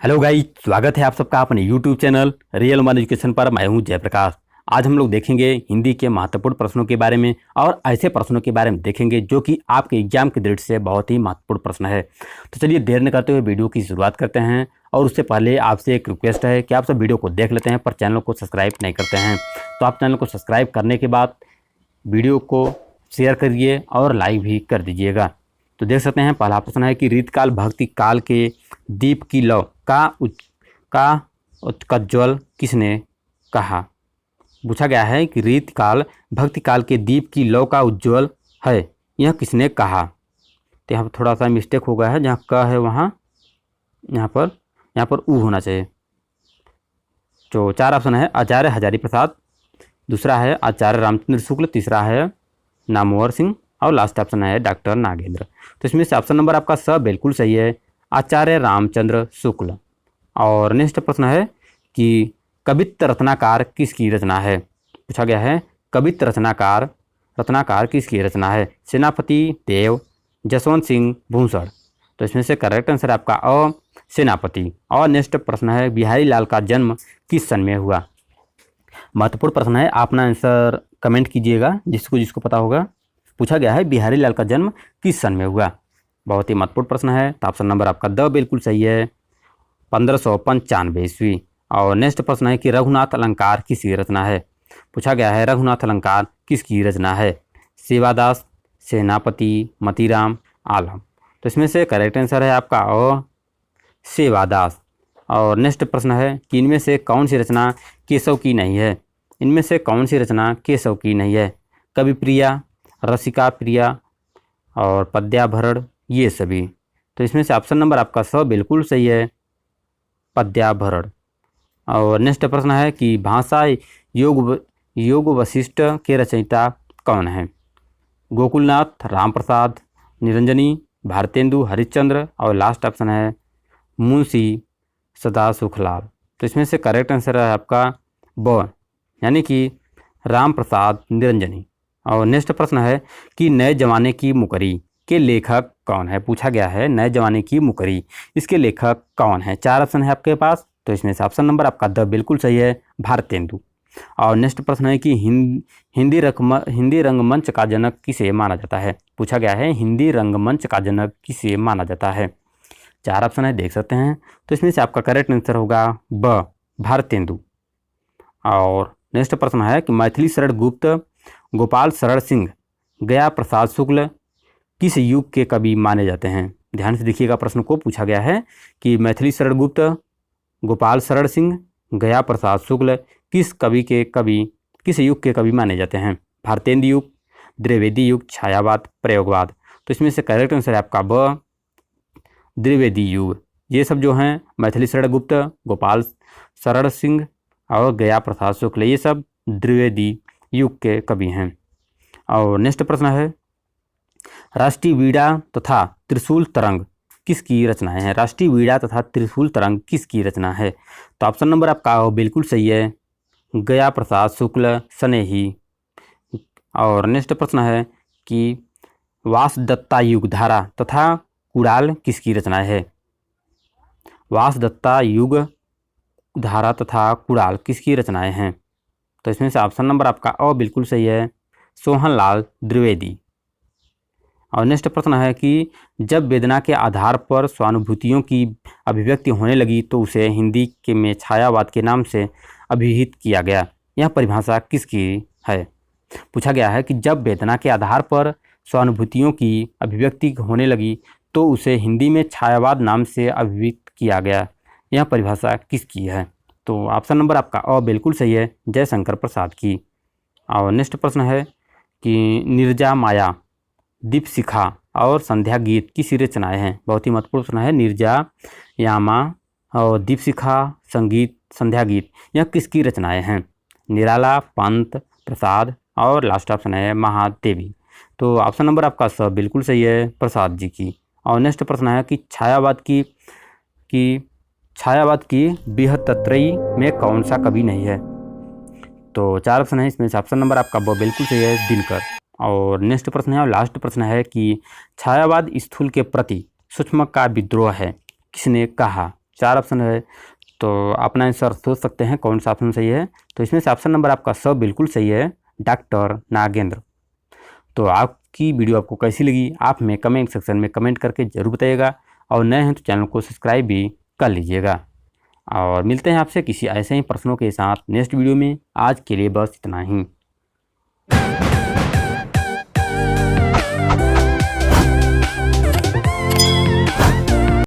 Hello guys, स्वागत है आप सबका अपने YouTube channel real one education पर। मैं हूं जयप्रकाश। आज हम लोग देखेंगे हिंदी के महत्वपूर्ण प्रश्नों के बारे में और ऐसे प्रश्नों के बारे में देखेंगे जो कि आपके एग्जाम की दृष्टि से बहुत ही महत्वपूर्ण प्रश्न है। तो चलिए देर न करते हुए वीडियो की शुरुआत करते हैं। और उससे पहले आपसे एक रिक्वेस्ट है कि आप सब वीडियो को देख लेते हैं पर चैनल को सब्सक्राइब नहीं करते हैं, तो आप चैनल को सब्सक्राइब करने के बाद वीडियो को शेयर करिए और लाइक भी कर दीजिएगा। तो देख सकते हैं पहला प्रश्न है कि रीतकाल भक्ति काल के दीप की लौ का उत्कज्ज्वल किसने कहा। पूछा गया है कि रीतकाल भक्ति काल के दीप की लौ का उज्ज्वल है, यह किसने कहा। तो यहाँ पर थोड़ा सा मिस्टेक हो गया है, जहाँ क है वहाँ यहाँ पर ऊ होना चाहिए। तो चार ऑप्शन है आचार्य हजारी प्रसाद, दूसरा है आचार्य रामचंद्र शुक्ल, तीसरा है नामवर सिंह और लास्ट ऑप्शन है डॉक्टर नागेंद्र। तो इसमें से ऑप्शन नंबर आपका स बिल्कुल सही है, आचार्य रामचंद्र शुक्ल। और नेक्स्ट प्रश्न है कि कवित्त रत्नाकार किसकी रचना है। पूछा गया है कवित्त रत्नाकार किसकी रचना है। सेनापति देव, जसवंत सिंह भूषण। तो इसमें से करेक्ट आंसर आपका अ सेनापति। और नेक्स्ट प्रश्न है बिहारी लाल का जन्म किस सन में हुआ। महत्वपूर्ण प्रश्न है, आप अपना आंसर कमेंट कीजिएगा जिसको पता होगा। पूछा गया है बिहारी लाल का जन्म किस सन में हुआ। बहुत ही महत्वपूर्ण प्रश्न है, तो ऑप्शन नंबर आपका द बिल्कुल सही है, 1595 ईस्वी। और नेक्स्ट प्रश्न है कि रघुनाथ अलंकार किसकी रचना है। पूछा गया है रघुनाथ अलंकार किसकी रचना है। सेवादास, सेनापति, मतीराम, आलम। तो इसमें से करेक्ट आंसर है आपका अ सेवादास। और नेक्स्ट प्रश्न है कि इनमें से कौन सी रचना केशव की नहीं है। इनमें से कौन सी रचना केशव की नहीं है। कवि प्रिया, रसिका प्रिया और पद्याभरण, ये सभी। तो इसमें से ऑप्शन नंबर आपका स बिल्कुल सही है, पद्याभरण। और नेक्स्ट प्रश्न है कि भाषा योग वशिष्ठ के रचयिता कौन है। गोकुलनाथ, रामप्रसाद, निरंजनी, भारतेंदु हरिश्चंद्र और लास्ट ऑप्शन है मुंशी सदासुखलाल। तो इसमें से करेक्ट आंसर है आपका ब, यानी कि रामप्रसाद निरंजनी। और नेक्स्ट प्रश्न है कि नए जमाने की मुकरी के लेखक कौन है। पूछा गया है नए जमाने की मुकरी, इसके लेखक कौन है। चार ऑप्शन है आपके पास, तो इसमें से ऑप्शन नंबर आपका द बिल्कुल सही है, भारतेंदु। और नेक्स्ट प्रश्न है कि हिंदी रंगमंच का जनक किसे माना जाता है। पूछा गया है हिंदी रंगमंच का जनक किसे माना जाता है। चार ऑप्शन है, देख सकते हैं। तो इसमें से आपका करेक्ट आंसर होगा ब, भारतेंदु। और नेक्स्ट प्रश्न है कि मैथिली शरण गुप्त, गोपाल शरण सिंह, गया प्रसाद शुक्ल किस युग के कवि माने जाते हैं। ध्यान से देखिएगा प्रश्न को। पूछा गया है कि मैथिली शरण गुप्त, गोपाल शरण सिंह, गया प्रसाद शुक्ल किस युग के कवि माने जाते हैं। भारतेंदु युग, द्विवेदी युग, छायावाद, प्रयोगवाद। तो इसमें से करेक्ट आंसर है आपका ब, द्विवेदी युग। ये सब जो हैं मैथिली शरण गुप्त, गोपाल शरण सिंह और गया प्रसाद शुक्ल, ये सब द्विवेदी युग के कवि हैं। और नेक्स्ट प्रश्न है राष्ट्रीय वीणा तथा त्रिशूल तरंग किसकी रचनाएं हैं। राष्ट्रीय वीणा तथा त्रिशूल तरंग किसकी रचना है। तो ऑप्शन नंबर आपका बिल्कुल सही है, गया प्रसाद शुक्ल स्नेही। और नेक्स्ट प्रश्न है कि वासदत्ता युग धारा तथा कुड़ाल किसकी रचना है। वासदत्ता युग धारा तथा कुड़ाल किसकी रचनाएं हैं। तो इसमें से ऑप्शन नंबर आपका अ बिल्कुल सही है, सोहनलाल द्विवेदी। और नेक्स्ट प्रश्न है कि जब वेदना के आधार पर स्वानुभूतियों की अभिव्यक्ति होने लगी तो उसे हिंदी के में छायावाद के नाम से अभिहित किया गया। यह परिभाषा किसकी है। पूछा गया है कि जब वेदना के आधार पर स्वानुभूतियों की अभिव्यक्ति होने लगी तो उसे हिंदी में छायावाद नाम से अभिहित किया गया। यह परिभाषा किसकी है। तो ऑप्शन नंबर आपका अ बिल्कुल सही है, जयशंकर प्रसाद की। और नेक्स्ट प्रश्न है कि निर्जा माया, दीपशिखा और संध्या गीत किसकी रचनाएं हैं। बहुत ही महत्वपूर्ण प्रश्न है। निर्जा, यामा और दीपशिखा, संगीत, संध्या गीत, यह किसकी रचनाएं हैं। निराला, पंत, प्रसाद और लास्ट ऑप्शन है महादेवी। तो ऑप्शन नंबर आपका स बिल्कुल सही है, प्रसाद जी की। और नेक्स्ट प्रश्न है कि छायावाद की बृहत्त्रयी में कौन सा कवि नहीं है। तो चार ऑप्शन है, इसमें से ऑप्शन नंबर आपका ब बिल्कुल सही है, दिनकर। और नेक्स्ट प्रश्न है और लास्ट प्रश्न है कि छायावाद स्थूल के प्रति सूक्ष्म का विद्रोह है, किसने कहा। 4 ऑप्शन है, तो अपना आंसर सोच सकते हैं कौन सा ऑप्शन सही है। तो इसमें से ऑप्शन नंबर आपका 100 बिल्कुल सही है, डॉक्टर नागेंद्र। तो आपकी वीडियो आपको कैसी लगी आप हमें कमेंट सेक्शन में कमेंट करके ज़रूर बताइएगा, और नए हैं तो चैनल को सब्सक्राइब भी कर लीजिएगा। और मिलते हैं आपसे किसी ऐसे ही प्रश्नों के साथ नेक्स्ट वीडियो में। आज के लिए बस इतना ही।